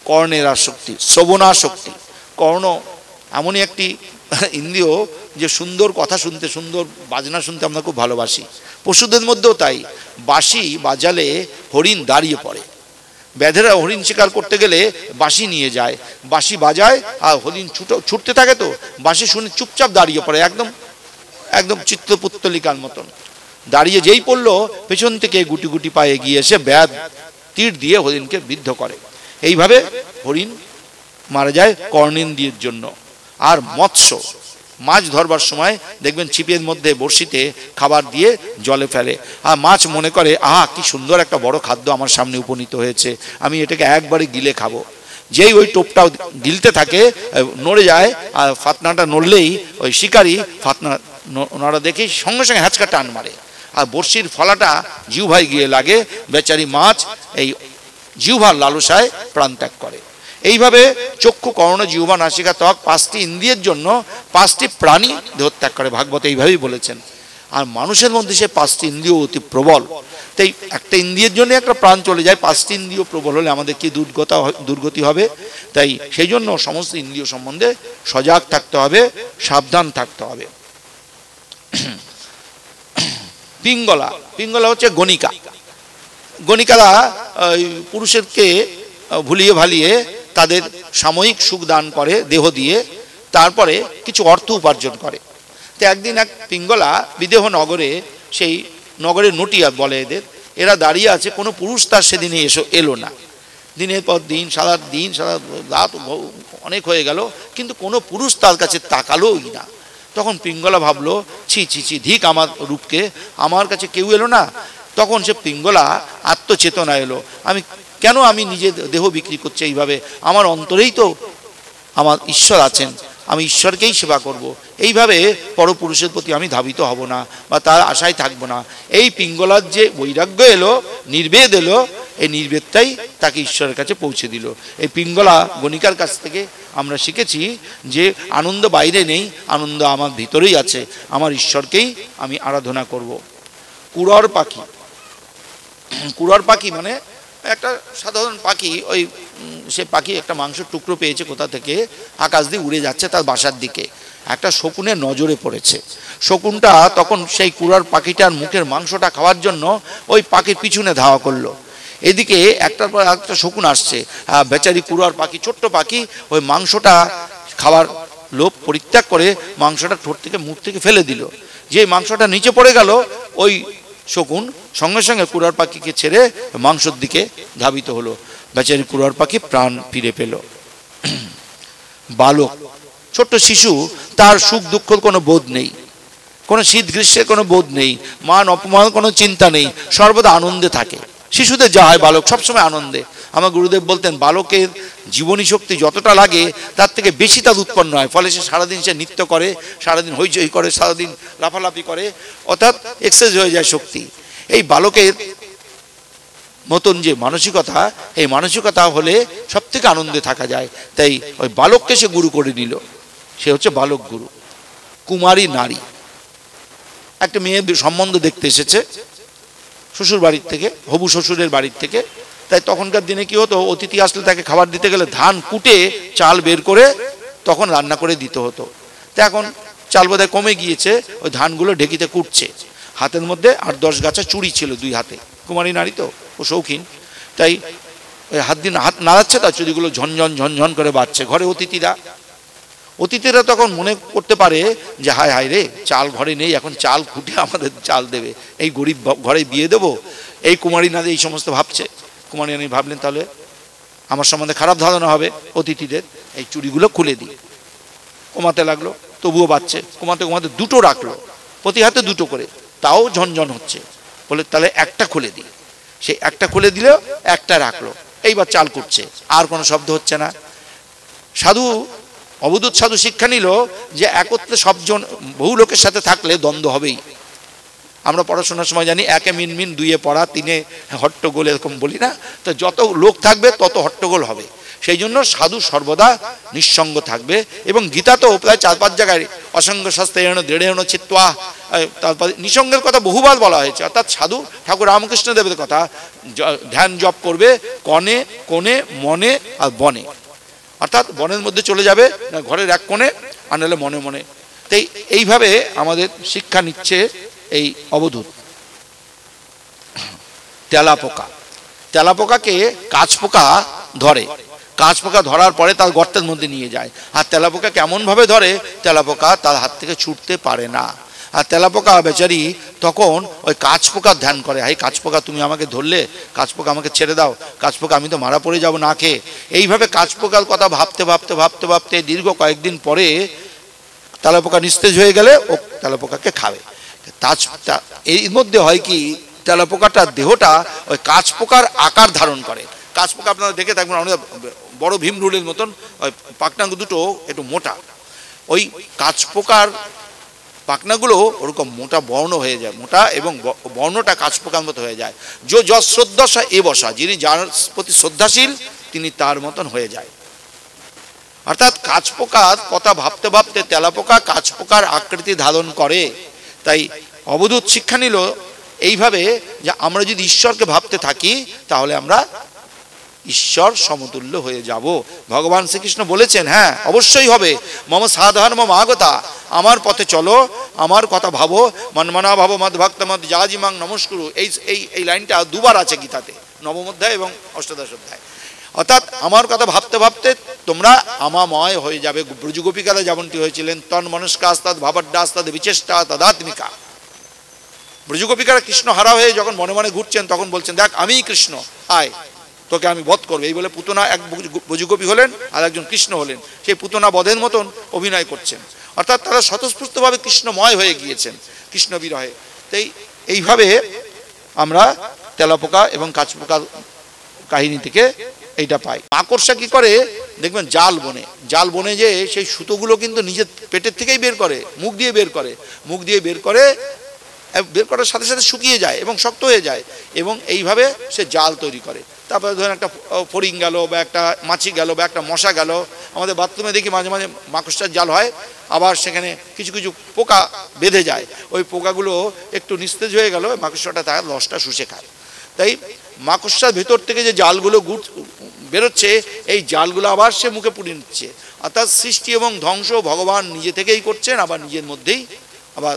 কর্ণের আসক্তি, শ্রবণাশক্তি। কর্ণ এমনই একটি ইন্দ্রিয় যে সুন্দর কথা শুনতে, সুন্দর বাজনা শুনতে আমরা খুব ভালোবাসি। পশুদের মধ্যেও তাই। বাঁশি বাজালে হরিণ দাঁড়িয়ে পড়ে। বেধেরা হরিণ শিকার করতে গেলে বাঁশি নিয়ে যায়, বাঁশি বাজায়, আর হরিণ ছুটতে থাকে, তো বাঁশি শুনে চুপচাপ দাঁড়িয়ে পড়ে, একদম একদম চিত্রপুত্তলিকার মতন দাঁড়িয়ে। যেই পড়লো পেছন থেকে গুটি গুটি পায়ে গিয়ে এসে ব্যাধ তীর দিয়ে হরিণকে বিদ্ধ করে। এইভাবে হরিণ মারা যায় কর্ণেন্দ্রিয়ের জন্য। আর মৎস্য, মাছ ধরবার সময় দেখবেন ছিপের মধ্যে বড়শিতে খাবার দিয়ে জলে ফেলে, আর মাছ মনে করে আহা কি সুন্দর একটা বড় খাদ্য আমার সামনে উপনীত হয়েছে, আমি এটাকে একবারে গিলে খাবো। যেই ওই টোপটাও গিলতে থাকে, নড়ে যায়, আর ফাতনাটা নড়লেই ওই শিকারি ফাতনা নড়া দেখে সঙ্গে সঙ্গে হ্যাঁচকা টান মারে, আর বড়শির ফলাটা জিহ্বায় গিয়ে লাগে, বেচারি মাছ এই জিহ্বার লালসায় প্রাণ ত্যাগ করে। এইভাবে চক্ষু, কর্ণ, জিহ্বা, নাসিকা, ত্বক 5টি ইন্দ্রিয়ের জন্য 5টি প্রাণী দেহত্যাগ করে, ভাগবত এইভাবেই বলেছেন। আর মানুষের মধ্যে সে 5টি ইন্দ্রিয় অতি প্রবল, তাই একটা ইন্দ্রিয়ের জন্য একটা প্রাণ চলে যায়, 5টি ইন্দ্রিয় প্রবল হলে আমাদের কি দুর্গতি হবে। তাই সেই জন্য সমস্ত ইন্দ্রিয় সম্বন্ধে সজাগ থাকতে হবে, সাবধান থাকতে হবে। পিঙ্গলা, পিঙ্গলা হচ্ছে গণিকা। গণিকারা পুরুষেরকে ভুলিয়ে ভালিয়ে তাদের সাময়িক সুখ দান করে দেহ দিয়ে, তারপরে কিছু অর্থ উপার্জন করে। তো একদিন এক পিঙ্গলা বিদেহ নগরে, সেই নগরের নটিয়া বলে এদের, এরা দাঁড়িয়ে আছে, কোনো পুরুষ তার সেদিনে এলো না। দিনের পর দিন, সারা রাত অনেক হয়ে গেল, কিন্তু কোনো পুরুষ তার কাছে তাকালোই না। তখন পিঙ্গলা ভাবলো, ছি ছি ছি, ধিক আমার রূপকে, আমার কাছে কেউ এলো না। তখন সে পিঙ্গলা আত্মচেতনা এলো, কেন আমি নিজে দেহ বিক্রি করছি এইভাবে, আমার অন্তরেই তো আমার ঈশ্বর আছেন, আমি ঈশ্বরকেই সেবা করব। এইভাবে পরপুরুষের প্রতি আমি ধাবিত হব না বা তার আশায় থাকবো না। এই পিঙ্গলার যে বৈরাগ্য এলো, নির্বেদ এলো, এই নির্বেদটাই তাকে ঈশ্বরের কাছে পৌঁছে দিল। এই পিঙ্গলা গণিকার কাছ থেকে আমরা শিখেছি যে আনন্দ বাইরে নেই, আনন্দ আমার ভিতরেই আছে, আমার ঈশ্বরকেই আমি আরাধনা করব। কুড়র পাখি, কুড়র পাখি মানে একটা সাধারণ পাখি, ওই সে পাখি একটা মাংসের টুকরো পেয়েছে কোথা থেকে, আকাশ দিয়ে উড়ে যাচ্ছে তার বাসার দিকে, একটা শকুনের নজরে পড়েছে। শকুনটা তখন সেই কুড়ার পাখিটার মুখের মাংসটা খাওয়ার জন্য ওই পাখির পিছনে ধাওয়া করলো। এদিকে একটার পর একটা শকুন আসছে, বেচারি কুড়ার পাখি, ছোট্ট পাখি, ওই মাংসটা খাওয়ার লোভ পরিত্যাগ করে মাংসটা ঠোঁট থেকে মুখ থেকে ফেলে দিল। যে মাংসটা নিচে পড়ে গেল, ওই শকুন সঙ্গে সঙ্গে কুড়ার পাখিকে ছেড়ে মাংসের দিকে ধাবিত হলো। বেচারি কুড়ার পাখি প্রাণ ফিরে পেল। বালক, ছোট্ট শিশু, তার সুখ দুঃখ কোনো বোধ নেই, কোনো শীত গ্রীষ্মের কোনো বোধ নেই, মান অপমান কোনো চিন্তা নেই, সর্বদা আনন্দে থাকে। শিশুদের যা হয় বালক সবসময় আনন্দে। আমার গুরুদেব বলতেন বালকের জীবনী শক্তি যতটা লাগে তার থেকে বেশি তার উৎপন্ন হয়, ফলে সে সারাদিন সে নৃত্য করে, সারাদিন হইচই করে, সারাদিন লাফালাফি করে, অর্থাৎ এক্সেস হয়ে যায় শক্তি। এই বালকের মতন যে মানসিকতা, এই মানসিকতা হলে সব থেকে আনন্দে থাকা যায়। তাই ওই বালককে সে গুরু করে নিল, সে হচ্ছে বালক গুরু। কুমারী নারী, একটা মেয়ে সম্বন্ধ দেখতে এসেছে শ্বশুর বাড়ির থেকে, হবু শ্বশুরের বাড়ির থেকে। তাই তখনকার দিনে কি হতো, অতিথি আসলে তাকে খাবার দিতে গেলে ধান কুটে চাল বের করে তখন রান্না করে দিতে হতো। তা এখন চাল বোধহয় কমে গিয়েছে, ওই ধানগুলো ঢেকিতে কুটছে, হাতের মধ্যে 8-10 গাছা চুড়ি ছিল 2 হাতে। কুমারী নারী তো, ও শৌখিন, তাই ওই হাত নাড়াচ্ছে, তার চুড়িগুলো ঝনঝন ঝনঝন করে বাজছে। ঘরে অতিথিরা তখন মনে করতে পারে যে হায় হায় রে, চাল ঘরে নেই, এখন চাল খুঁটে আমাদের চাল দেবে, এই গরিব ঘরে বিয়ে দেবো। এই কুমারী নারী এই সমস্ত ভাবছে। কুমারী নারী ভাবলেন তাহলে আমার সম্বন্ধে খারাপ ধারণা হবে অতিথিদের, এই চুড়িগুলো খুলে দিই। কমাতে লাগলো, তবুও বাচ্চে, কমাতে কমাতে 2টো রাখলো, প্রতি হাতে 2টো করে, তাও ঝনঝন হচ্ছে। বলে তাহলে একটা খুলে দিই। সে একটা খুলে দিলেও একটা রাখলো, এইবার চাল কুটছে, আর কোনো শব্দ হচ্ছে না। অবধূত সাধু শিক্ষা নিল যে একত্রে সবজন, বহু লোকের সাথে থাকলে দ্বন্দ্ব হবেই। আমরা পড়াশোনার সময় জানি 1-এ মিনমিন, 2-এ পড়া, 3-এ হট্টগোল, এরকম বলি না? তো যত লোক থাকবে তত হট্টগোল হবে। সেই জন্য সাধু সর্বদা নিঃসঙ্গ থাকবে। এবং গীতা তো প্রায় 4-5 জায়গায় অসঙ্গ শাস্ত্রেণ দৃঢ়েণ চিত্ত্বা, তারপর নিঃসঙ্গের কথা বহুবার বলা হয়েছে। অর্থাৎ সাধু ঠাকুর রামকৃষ্ণ দেবের কথা, ধ্যান জপ করবে কনে কোণে মনে আর বনে, অর্থাৎ বনের মধ্যে চলে যাবে, না ঘরের এক কোণে, আর নাহলে মনে মনে। তাই এইভাবে আমাদের শিক্ষা নিচ্ছে এই অবধূত। তেলাপোকা, তেলাপোকাকে কাঁচপোকা ধরে, কাঁচপোকা ধরার পরে তার গর্তের মধ্যে নিয়ে যায়। আর তেলাপোকা কেমন ভাবে ধরে, তেলাপোকা তার হাত থেকে ছুটতে পারে না। আর তেলাপোকা বেচারি তখন ওই কাঁচপোকার ধ্যান করে, হাই কাঁচপোকা তুমি আমাকে ধরলে, কাঁচপোকা আমাকে ছেড়ে দাও, কাঁচপোকা আমি তো মারা পড়ে যাব না খেয়ে। এইভাবে কাঁচপোকার কথা ভাবতে ভাবতে ভাবতে ভাবতে দীর্ঘ কয়েকদিন পরে তেলাপোকা নিস্তেজ হয়ে গেলে ও তেলাপোকাকে খাবে। এর মধ্যে হয় কি, তেলাপোকাটার দেহটা ওই কাঁচপোকার আকার ধারণ করে। কাঁচপোকা আপনারা দেখে থাকবেন অনেক বড় ভীমরুলের মতন, ওই পাখনাগুলো দুটো একটু মোটা। ওই কাঁচপোকার পাখনাগুলো ওরকম মোটা বর্ণ হয়ে যায়, মোটা এবং বর্ণটা কাঁচপোকার মতো হয়ে যায়। যশ শ্রদ্ধাসা এ বসা, যিনি যার প্রতি শ্রদ্ধাশীল তিনি তার মতন হয়ে যায়। অর্থাৎ কাঁচপোকার কথা ভাবতে ভাবতে তেলাপোকা কাঁচপোকার আকৃতি ধারণ করে। তাই অবধূত শিক্ষা নিল এইভাবে যে আমরা যদি ঈশ্বরকে ভাবতে থাকি তাহলে আমরা ঈশ্বর সমতুল্য হয়ে যাব। ভগবান শ্রীকৃষ্ণ বলেছেন, হ্যাঁ অবশ্যই হবে, মম সাধারণ মম আগতা, আমার পথে চলো, আমার কথা ভাবো, মনমনা ভাবো মদ ভক্ত মদ জাজিমাং নমস্কুরু। এই লাইনটা দুবার আছে গীতাতে, নবম অধ্যায় এবং অষ্টাদশ অধ্যায়। অর্থাৎ আমার কথা ভাবতে ভাবতে তোমরা আমাময় হয়ে যাবে। ব্রজগোপিকারা যেমনটি হয়েছিলেন, তন মনস্কাস্তাদ ভাবড্ডাস্তাদ বিচেষ্টা তদাত্মিকা। ব্রজগোপিকারা কৃষ্ণ হারা হয়ে যখন মনে মনে ঘুরছেন তখন বলছেন, দেখ আমিই কৃষ্ণ, আয় তোকে আমি বধ করবো। এই বলে পুতনা এক ব্রজগোপী হলেন আর একজন কৃষ্ণ হলেন, সেই পুতনা বধের মতন অভিনয় করছেন। অর্থাৎ তারা স্বতঃস্ফূর্তভাবে কৃষ্ণময় হয়ে গিয়েছেন কৃষ্ণ বিরহে। তাই এইভাবে আমরা তেলাপোকা এবং কাঁচপোকার কাহিনী থেকে এইটা পাই। মাকড়সা কি করে দেখবেন, জাল বনে যে সেই সুতোগুলো কিন্তু নিজের পেটের থেকেই বের করে, মুখ দিয়ে বের করে, বের করার সাথে সাথে শুকিয়ে যায় এবং শক্ত হয়ে যায়, এবং এইভাবে সে জাল তৈরি করে। তারপরে ধরেন একটা ফড়িং গেল বা একটা মাছি গেল বা একটা মশা গেল, আমাদের বাথরুমে দেখি মাঝে মাঝে মাকড়সার জাল হয়, আবার সেখানে কিছু কিছু পোকা বেঁধে যায়, ওই পোকাগুলো একটু নিস্তেজ হয়ে গেল, মাকড়সাটা তার রসটা শুষে খায়। তাই মাকড়সার ভেতর থেকে যে জালগুলো বেরোচ্ছে, এই জালগুলো আবার সে মুখে পুড়ে নিচ্ছে। অর্থাৎ সৃষ্টি এবং ধ্বংস ভগবান নিজে থেকেই করছেন, আবার নিজের মধ্যেই আবার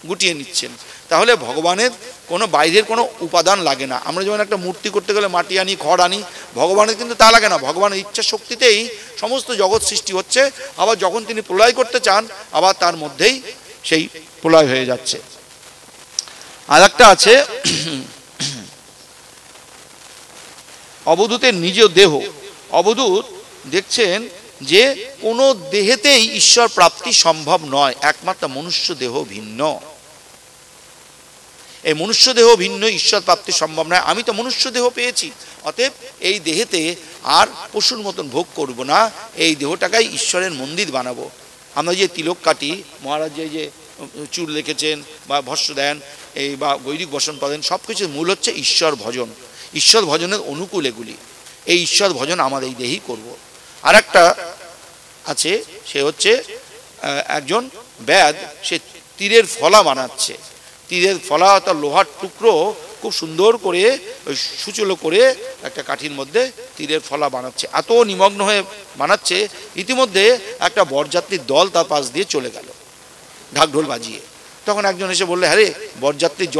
গুটিয়ে নিচ্ছেন। তাহলে ভগবানের কোনো বাইরের কোনো উপাদান লাগে না। আমরা যেমন একটা মূর্তি করতে গেলে মাটি আনি, খড় আনি, ভগবানের কিন্তু তা লাগে না। ভগবানের ইচ্ছা শক্তিতেই সমস্ত জগৎ সৃষ্টি হচ্ছে, আবার যখন তিনি প্রলয় করতে চান আবার তার মধ্যেই সেই প্রলয় হয়ে যাচ্ছে। আর একটা আছে অবধূতের নিজ দেহ। অবধূত দেখছেন যে কোনো দেহেতেই ঈশ্বর প্রাপ্তি সম্ভব নয়, একমাত্র মনুষ্য দেহ ভিন্ন। এই মনুষ্য দেহ ভিন্ন, ঈশ্বর প্রাপ্তি সম্ভব নয়। আমি তো মনুষ্য দেহ পেয়েছি, অতএব এই দেহেতে আর পশুর মতন ভোগ করব না, এই দেহটাকেই ঈশ্বরের মন্দির বানাবো। আমরা যে তিলক কাটি, মহারাজ যে চুল রেখেছেন বা ভস্য দেন, এই বা গৈরিক বসন পাবেন, সব কিছুর মূল হচ্ছে ঈশ্বর ভজন। ঈশ্বর ভজনের অনুকূল এগুলি। এই ঈশ্বর ভজন আমাদের এই দেহেই করব। আর একটা আছে, সে হচ্ছে একজন ব্যাদ, সে তীরের ফলা বানাচ্ছে। তীরের ফলা অর্থাৎ লোহার টুকরো খুব সুন্দর করে ওই সুচলো করে একটা কাঠির মধ্যে তীরের ফলা বানাচ্ছে। এত নিমগ্ন হয়ে বানাচ্ছে, ইতিমধ্যে একটা বরযাত্রীর দল তার পাশ দিয়ে চলে গেল ঢাকঢোল বাজিয়ে। তখন একজন এসে বললে, হ্যাঁ রে, বরযাত্রীর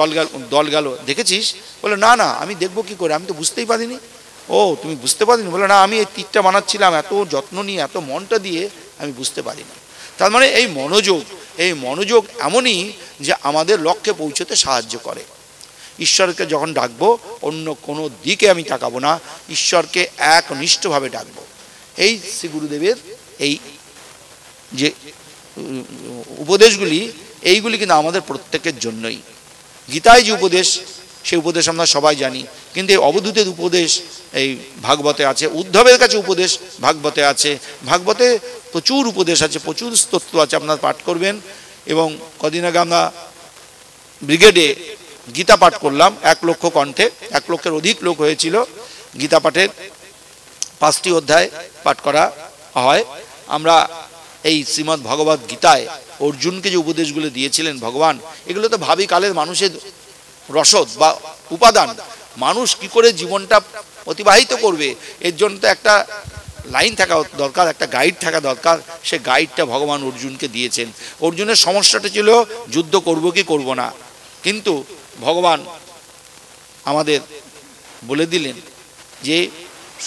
দল গেল দেখেছিস? বলে, না না, আমি দেখবো কি করে, আমি তো বুঝতেই পারিনি। ও তুমি বুঝতে পারিনি? বলে, না, আমি এই তীরটা বানাচ্ছিলাম এত যত্ন নিয়ে, এত মনটা দিয়ে, আমি বুঝতে পারিনি। তার মানে এই মনোযোগ এমনই যে আমাদের লক্ষ্যে পৌঁছতে সাহায্য করে। ঈশ্বরকে যখন ডাকবো অন্য কোনো দিকে আমি তাকাবো না, ঈশ্বরকে একনিষ্ঠভাবে ডাকবো। এই শ্রী গুরুদেবের এই যে উপদেশগুলি, এইগুলি কিন্তু আমাদের প্রত্যেকের জন্যই। গীতায় যে উপদেশ, সেই উপদেশ আমরা সবাই জানি, কিন্তু এই অবধূতের উপদেশ এই ভাগবতে আছে, উদ্ধবের কাছে উপদেশ ভাগবতে আছে। ভাগবতে প্রচুর উপদেশ আছে, প্রচুর স্তোত্র আছে, আপনারা পাঠ করবেন। এবং কদিন আগে আমরা ব্রিগেডে গীতা পাঠ করলাম 1 লক্ষ কণ্ঠে, 1 লক্ষের অধিক লোক হয়েছিল। গীতা পাঠের 5টি অধ্যায় পাঠ করা হয়। আমরা এই শ্রীমদ্ ভগবদ গীতায় অর্জুনকে যে উপদেশগুলো দিয়েছিলেন ভগবান, এগুলো তো ভাবি কালের মানুষের রসদ বা উপাদান। মানুষ কি করে জীবনটা অতিবাহিত করবে, এর জন্য তো একটা লাইন থাকা দরকার, একটা গাইড থাকা দরকার। সে গাইডটা ভগবান অর্জুনকে দিয়েছেন। অর্জুনের সমস্যাটা ছিল যুদ্ধ করব কি করব না, কিন্তু ভগবান আমাদের বলে দিলেন যে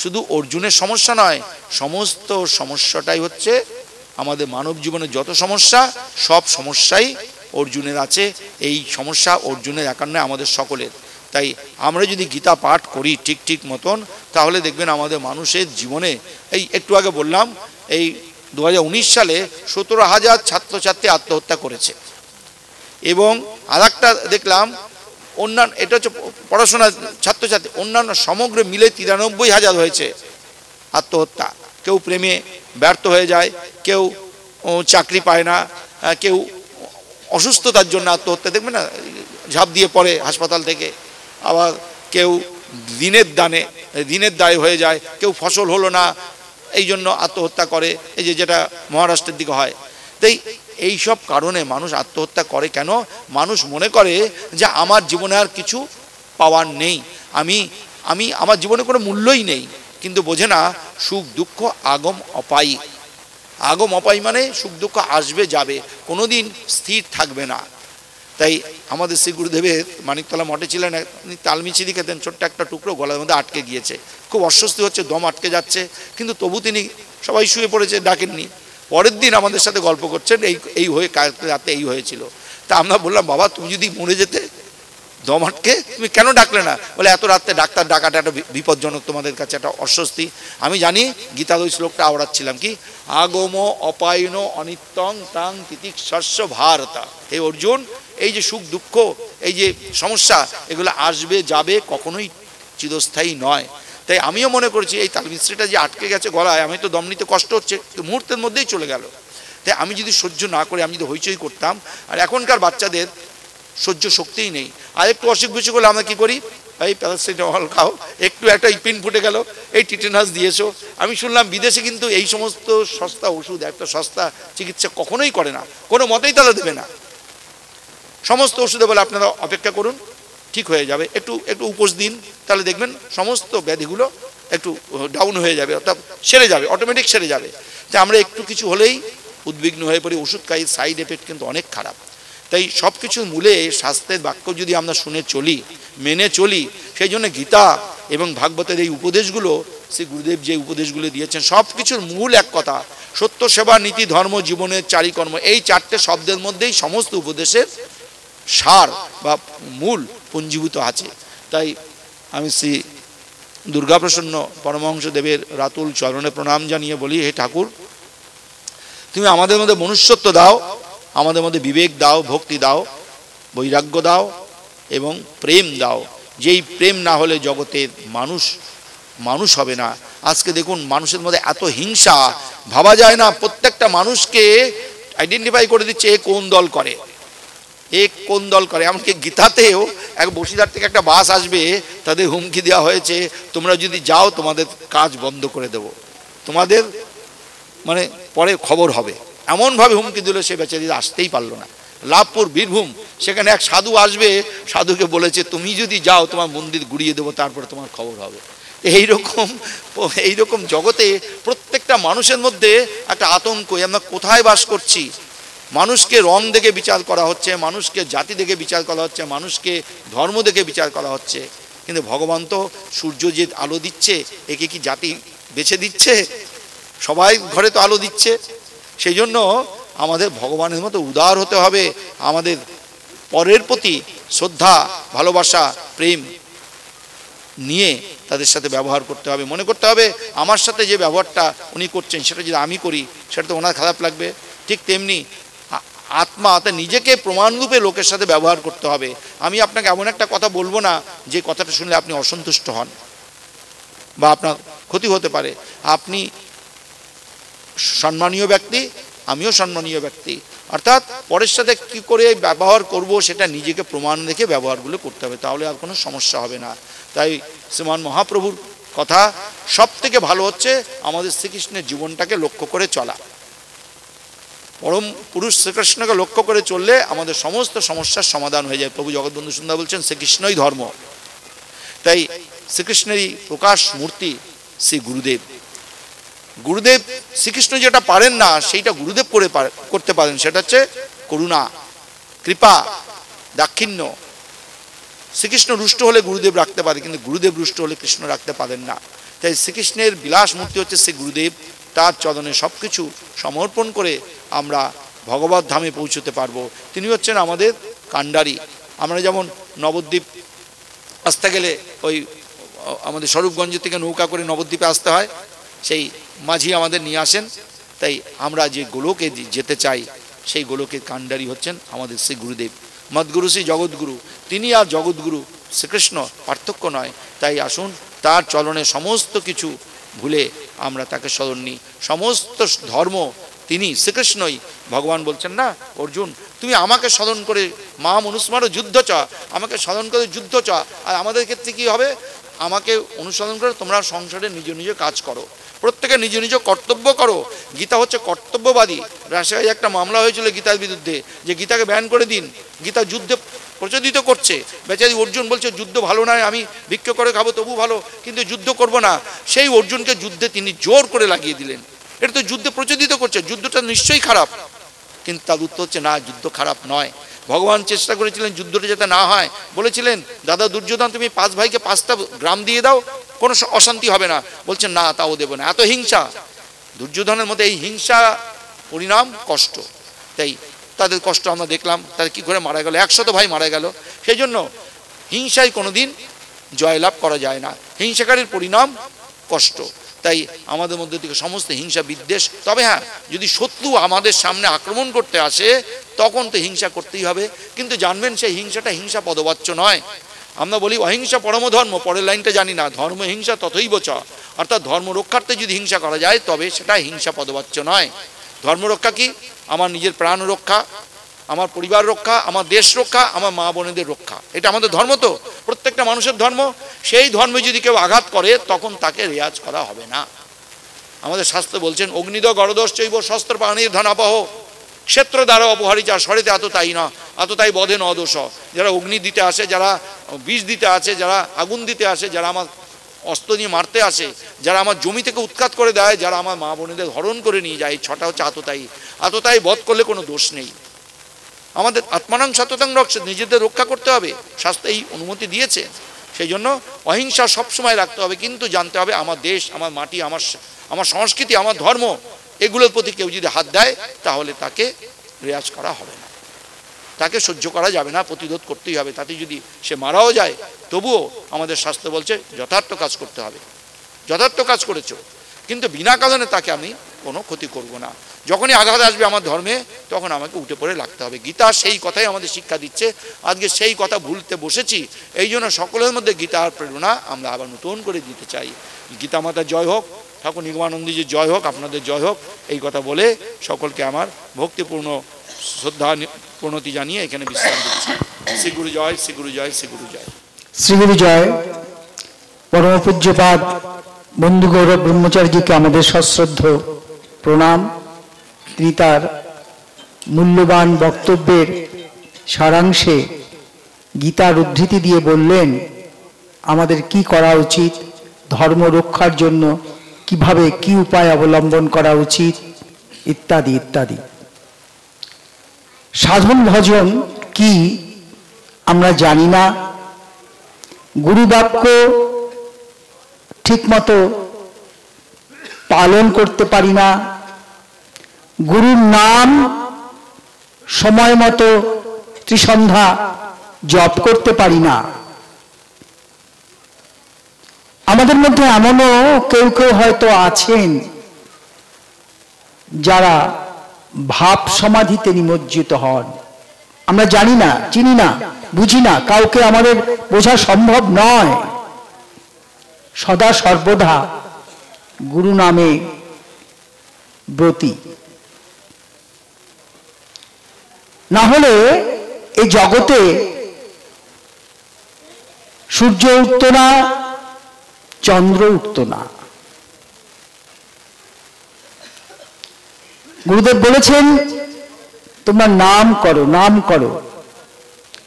শুধু অর্জুনের সমস্যা নয়, সমস্ত সমস্যাটাই হচ্ছে আমাদের মানব জীবনের যত সমস্যা, সব সমস্যাই অর্জুনের আছে, এই সমস্যা অর্জুনের একার নয়, আমাদের সকলের। তাই আমরা যদি গীতা পাঠ করি ঠিক ঠিক মতন, তাহলে দেখবেন আমাদের মানুষের জীবনে, এই একটু আগে বললাম, এই 2019 সালে 17,000 ছাত্রছাত্রী আত্মহত্যা করেছে। এবং আর একটা দেখলাম অন্যান্য, এটা হচ্ছে পড়াশোনা ছাত্রছাত্রী, অন্যান্য সমগ্র মিলে 93,000 হয়েছে আত্মহত্যা। কেউ প্রেমে ব্যর্থ হয়ে যায়, কেউ চাকরি পায় না, কেউ অসুস্থতার জন্য আত্মহত্যা, দেখবেন না, ঝাঁপ দিয়ে পড়ে হাসপাতাল থেকে, আবার কেউ ঋণের দায় হয়ে যায়, কেউ ফসল হলো না এই জন্য আত্মহত্যা করে, এই যে যেটা মহারাষ্ট্রের দিকে হয়। তাই এই সব কারণে মানুষ আত্মহত্যা করে কেন? মানুষ মনে করে যে আমার জীবনে আর কিছু পাওয়ার নেই, আমি আমার জীবনে কোনো মূল্যই নেই, কিন্তু বোঝে না সুখ দুঃখ আগম অপায়ী। আগম অপায়ী মানে সুখ দুঃখ আসবে যাবে, কোনোদিন স্থির থাকবে না। তাই আমাদের শ্রী গুরুদেবের মানিকতলা মঠে ছিলেন, তালমিছিরি খেতেন, ছোট্ট একটা টুকরো গলার মধ্যে আটকে গিয়েছে, খুব অস্বস্তি হচ্ছে, দম আটকে যাচ্ছে, কিন্তু তবু তিনি, সবাই শুয়ে পড়েছে, ডাকেননি। পরের দিন আমাদের সাথে গল্প করছেন, এই হয়ে রাতে এই হয়েছিল। তা আমরা বললাম, বাবা তুমি যদি মরে যেতে দম আটকে, তুমি কেন ডাকলে না? বলে এত রাত্রে ডাক্তার ডাকাটা একটা বিপজ্জনক, তোমাদের কাছে একটা অস্বস্তি। আমি জানি গীতার ওই শ্লোকটা আওড়াচ্ছিলাম, কি আগম অপায়ন অনিত্যং তাং তিতিক্ষস্য ভারতা। হে অর্জুন, এই যে সুখ দুঃখ, এই যে সমস্যা, এগুলো আসবে যাবে, কখনোই চিরস্থায়ী নয়। তাই আমিও মনে করছি এই তালমিস্ত্রিটা যে আটকে গেছে গলায়, আমি তো দম নিতে কষ্ট হচ্ছে, মুহূর্তের মধ্যেই চলে গেল। তাই আমি যদি সহ্য না করে, আমি যদি হইচই করতাম, আর এখনকার বাচ্চাদের সহ্য শক্তিই নেই। আর একটু অসুখ বিসুখ হলে আমরা কি করি, এই প্যারাসিটামল খাও, একটু একটা পিন ফুটে গেল, এই টিটেনাস দিয়েছো। আমি শুনলাম বিদেশে কিন্তু এই সমস্ত সস্তা ওষুধ, একটা সস্তা চিকিৎসা কখনোই করে না, কোনো মতেই তারা দেবে না। সমস্ত ওষুধে বলে আপনারা অপেক্ষা করুন, ঠিক হয়ে যাবে, একটু উপোস দিন, তাহলে দেখবেন সমস্ত ব্যাধিগুলো একটু ডাউন হয়ে যাবে, অর্থাৎ সেরে যাবে, অটোমেটিক সেরে যাবে। তাই আমরা একটু কিছু হলেই উদ্বিগ্ন হয়ে পড়ি, ওষুধ খাই, সাইড এফেক্ট কিন্তু অনেক খারাপ। তাই সব কিছুর মূলে শাস্ত্রের বাক্য যদি আমরা শুনে চলি, মেনে চলি, সেই জন্য গীতা এবং ভাগবতের এই উপদেশগুলো, শ্রী গুরুদেব যে উপদেশগুলো দিয়েছেন, সব কিছুর মূল এক কথা, সত্য, সেবা, নীতি, ধর্ম, জীবনের চারি কর্ম, এই চারটে শব্দের মধ্যেই সমস্ত উপদেশের সার বা মূল পুঞ্জীভূত আছে। তাই আমি শ্রী দুর্গাপ্রসন্ন পরমহংস দেবের রাতুল চরণে প্রণাম জানিয়ে বলি, হে ঠাকুর, তুমি আমাদের মধ্যে মনুষ্যত্ব দাও, আমাদের মধ্যে বিবেক দাও, ভক্তি দাও, বৈরাগ্য দাও এবং প্রেম দাও। যেই প্রেম না হলে জগতের মানুষ হবে না। আজকে দেখুন মানুষের মধ্যে এত হিংসা, ভাবা যায় না, প্রত্যেকটা মানুষকে আইডেন্টিফাই করে দিচ্ছে এ কোন দল করে, এমনকি গীতাতেও এক বসিরহাট থেকে একটা বাস আসবে, তাদের হুমকি দেওয়া হয়েছে, তোমরা যদি যাও তোমাদের কাজ বন্ধ করে দেব, তোমাদের মানে পরে খবর হবে, এমনভাবে হুমকি দিল, সে বেচারিরা আসতেই পারলো না। লাভপুর বীরভূম, সেখানে এক সাধু আসবে, সাধুকে বলেছে তুমি যদি যাও তোমার মন্দির গুড়িয়ে দেবো, তারপরে তোমার খবর হবে। এইরকম জগতে প্রত্যেকটা মানুষের মধ্যে একটা আতঙ্ক, আমরা কোথায় বাস করছি। মানুষকে রং দেখে বিচার করা হচ্ছে, মানুষকে জাতি দেখে বিচার করা হচ্ছে, মানুষকে ধর্ম দেখে বিচার করা হচ্ছে, কিন্তু ভগবান তো সূর্য যে আলো দিচ্ছে, একে কি জাতি বেছে দিচ্ছে? সবাই ঘরে তো আলো দিচ্ছে। সেই জন্য আমাদের ভগবানের মতো উদার হতে হবে, আমাদের পরের প্রতি শ্রদ্ধা, ভালোবাসা, প্রেম নিয়ে তাদের সাথে ব্যবহার করতে হবে। মনে করতে হবে আমার সাথে যে ব্যবহারটা উনি করছেন, সেটা যদি আমি করি, সেটা তো ওনার খারাপ লাগবে। ঠিক তেমনি আত্মা, তা নিজেকে প্রমাণরূপে লোকের সাথে ব্যবহার করতে হবে। আমি আপনাকে এমন একটা কথা বলবো না যে কথাটা শুনলে আপনি অসন্তুষ্ট হন বা আপনার ক্ষতি হতে পারে। আপনি সম্মানীয় ব্যক্তি, আমিও সম্মানীয় ব্যক্তি, অর্থাৎ পরের সাথে কি করে ব্যবহার করব সেটা নিজেকে প্রমাণ রেখে ব্যবহারগুলো করতে হবে, তাহলে আর কোনো সমস্যা হবে না। তাই শ্রীমান মহাপ্রভুর কথা সব থেকে ভালো হচ্ছে আমাদের শ্রীকৃষ্ণের জীবনটাকে লক্ষ্য করে চলা। পরম পুরুষ শ্রীকৃষ্ণকে লক্ষ্য করে চললে আমাদের সমস্ত সমস্যার সমাধান হয়ে যায়। প্রভু জগৎবন্ধু সুন্দর বলছেন শ্রীকৃষ্ণই ধর্ম। তাই শ্রীকৃষ্ণেরই প্রকাশ মূর্তি শ্রী গুরুদেব। গুরুদেব শ্রীকৃষ্ণ যেটা পারেন না সেইটা গুরুদেব করতে পারেন, সেটা হচ্ছে করুণা, কৃপা, দাক্ষিণ্য। শ্রীকৃষ্ণ রুষ্ট হলে গুরুদেব রাখতে পারে, কিন্তু গুরুদেব রুষ্ট হলে কৃষ্ণ রাখতে পারেন না। তাই শ্রীকৃষ্ণের বিলাস মূর্তি হচ্ছে শ্রী গুরুদেব। তার চরণে সব কিছু সমর্পণ করে আমরা ভগবত ধামে পৌঁছতে পারবো। তিনি হচ্ছেন আমাদের কাণ্ডারি। আমরা যেমন নবদ্বীপ আসতে গেলে ওই আমাদের স্বরূপগঞ্জ থেকে নৌকা করে নবদ্বীপে আসতে হয়, সেই মাঝি আমাদের নিয়ে আসেন। তাই আমরা যে গোলকে যেতে চাই সেই গোলকের কাণ্ডারি হচ্ছেন আমাদের শ্রী গুরুদেব, মদগুরু শ্রী জগৎগুরু। তিনি আর জগৎগুরু শ্রীকৃষ্ণ পার্থক্য নয়। তাই আসুন তার চরণে সমস্ত কিছু ভুলে আমরা তাকে স্মরণ নিই। সমস্ত ধর্ম তিনি শ্রীকৃষ্ণই। ভগবান বলছেন না অর্জুন, তুমি আমাকে স্মরণ করে মা মনুস্মার যুদ্ধ চ, আমাকে স্মরণ করে যুদ্ধ চ। আর আমাদের ক্ষেত্রে কী হবে? আমাকে অনুসরণ করে তোমরা সংসারে নিজ নিজ কাজ করো, প্রত্যেকে নিজ নিজ কর্তব্য করো। গীতা হচ্ছে কর্তব্যবাদী। রাশিয়ায় একটা মামলা হয়েছিল গীতার বিরুদ্ধে যে গীতাকে ব্যান করে দিন, গীতা যুদ্ধে প্রচোদিত করছে। বেচারি অর্জুন বলছে যুদ্ধ ভালো নয়, আমি ভিক্ষা করে খাবো তবু ভালো, কিন্তু যুদ্ধ করব না। সেই অর্জুনকে যুদ্ধে তিনি জোর করে লাগিয়ে দিলেন। এটা তো যুদ্ধে প্রচোদিত করছে, যুদ্ধটা নিশ্চয়ই খারাপ। কিন্তু তার উত্তর হচ্ছে না, যুদ্ধ খারাপ নয়। ভগবান চেষ্টা করেছিলেন যুদ্ধটা যাতে না হয়। বলেছিলেন দাদা দুর্যোধন তুমি 5 ভাইকে 5টা গ্রাম দিয়ে দাও, কোনো অশান্তি হবে না। বলছেন না, তাও দেবো না। এত হিংসা দুর্যোধনের মধ্যে, এই হিংসা পরিণাম কষ্ট। তাই তাদের কষ্ট আমরা দেখলাম, তাদের কী করে মারা গেল, 100 ভাই মারা গেল। সেই জন্য হিংসায় কোনোদিন জয়লাভ করা যায় না, হিংসাকারীর পরিণাম কষ্ট। তাই আমাদের মধ্যে থেকে সমস্ত হিংসা বিদ্বেষ। তবে হ্যাঁ, যদি শত্রু আমাদের সামনে আক্রমণ করতে আসে তখন তো হিংসা করতেই হবে, কিন্তু জানবেন সেই হিংসাটা হিংসা পদবাচ্য নয়। আমরা বলি অহিংসা পরম ধর্ম, পরের লাইনটা জানি না, ধর্ম হিংসা ততই বচ। অর্থাৎ ধর্ম রক্ষার্থে যদি হিংসা করা যায় তবে সেটা হিংসা পদবাচ্য নয়। ধর্ম রক্ষা কি? আমার নিজের প্রাণ রক্ষা, আমার পরিবার রক্ষা, আমার দেশ রক্ষা, আমার মা বোনেদের রক্ষা। এটা আমাদের ধর্ম, তো প্রত্যেকটা মানুষের ধর্ম। সেই ধর্মে যদি কেউ আঘাত করে তখন তাকে রেয়াজ করা হবে না। আমাদের শাস্ত্র বলছেন অগ্নিদ গরদশ চৈব শস্ত্র প্রাণীর ধনাপহ ক্ষেত্র দ্বারা অপহারিচা সরেতে আততাই না আততাই বধে ন দোষ। যারা অগ্নি দিতে আসে, যারা বিষ দিতে আসে, যারা আগুন দিতে আসে, যারা আমার অস্ত্র নিয়ে মারতে আসে, যারা আমার জমি থেকে উৎখাত করে দেয়, যারা আমার মা বোনেদের হরণ করে নিয়ে যায়, 6টা হচ্ছে আততায়ী। আততায়ী বধ করলে কোনো দোষ নেই। আমাদের আত্মানাং সততাং রক্ষা, নিজেদের রক্ষা করতে হবে, শাস্ত্র এই অনুমতি দিয়েছে। সেই জন্য অহিংসা সবসময় রাখতে হবে, কিন্তু জানতে হবে আমার দেশ, আমার মাটি, আমার সংস্কৃতি, আমার ধর্ম, এগুলোর প্রতি কেউ যদি হাত দেয় তাহলে তাকে রেয়াজ করা হবে না, তাকে সহ্য করা যাবে না, প্রতিরোধ করতেই হবে। তাতে যদি সে মারাও যায় তবুও আমাদের শাস্ত্র বলছে যথার্থ কাজ করতে হবে। যথার্থ কাজ করেছ, কিন্তু বিনা কারণে তাকে আমি কোনো ক্ষতি করব না। যখনই আঘাত আসবে আমার ধর্মে তখন আমাকে উঠে পড়ে লাগতে হবে। গীতা সেই কথাই আমাদের শিক্ষা দিচ্ছে। আজকে সেই কথা ভুলতে বসেছি, এই জন্য সকলের মধ্যে গীতার প্রেরণা আমরা আবার নতুন করে দিতে চাই। গীতা মাতার জয় হোক, ঠাকুর নিগমানন্দজির জয় হোক, আপনাদের জয় হোক, এই কথা বলে সকলকে আমার ভক্তিপূর্ণ শ্রদ্ধা প্রণতি জানিয়ে এখানে বিশ্রাম দিচ্ছি। শ্রী গুরু জয়, শ্রী গুরু জয়, শ্রী গুরু জয়, শ্রী গুরু জয়। পরম পূজ্যপাদ বন্ধু গৌরব ব্রহ্মচারীকে আমাদের সশ্রদ্ধ প্রণাম। তিনি তার মূল্যবান বক্তব্যের সারাংশে গীতার উদ্ধৃতি দিয়ে বললেন আমাদের কি করা উচিত, ধর্ম রক্ষার জন্য কিভাবে কি উপায় অবলম্বন করা উচিত, ইত্যাদি ইত্যাদি। সাধন ভজন কি আমরা জানি না, গুরুবাক্য ঠিকমতো পালন করতে পারি না, গুরুর নাম সময় মতো ত্রিসন্ধ্যা জপ করতে পারি না। আমাদের মধ্যে এমনও কেউ কেউ হয়তো আছেন যারা ভাব সমাধিতে নিমজ্জিত হন। আমরা জানি না, চিনি না, বুঝি না, কাউকে আমাদের বোঝা সম্ভব নয়। সদা সর্বদা গুরু নামে ব্রতী না হলে এই জগতে সূর্য উঠত না, চন্দ্র উঠত না। গুরুদেব বলেছেন তোমরা নাম করো, নাম করো,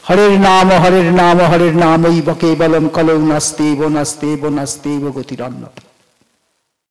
হরের নাম হরের নাম হরের নাম, ওই কেবলম কলৌ নাস্তেব নাস্তেব নাস্তেব গতিরন্যতা।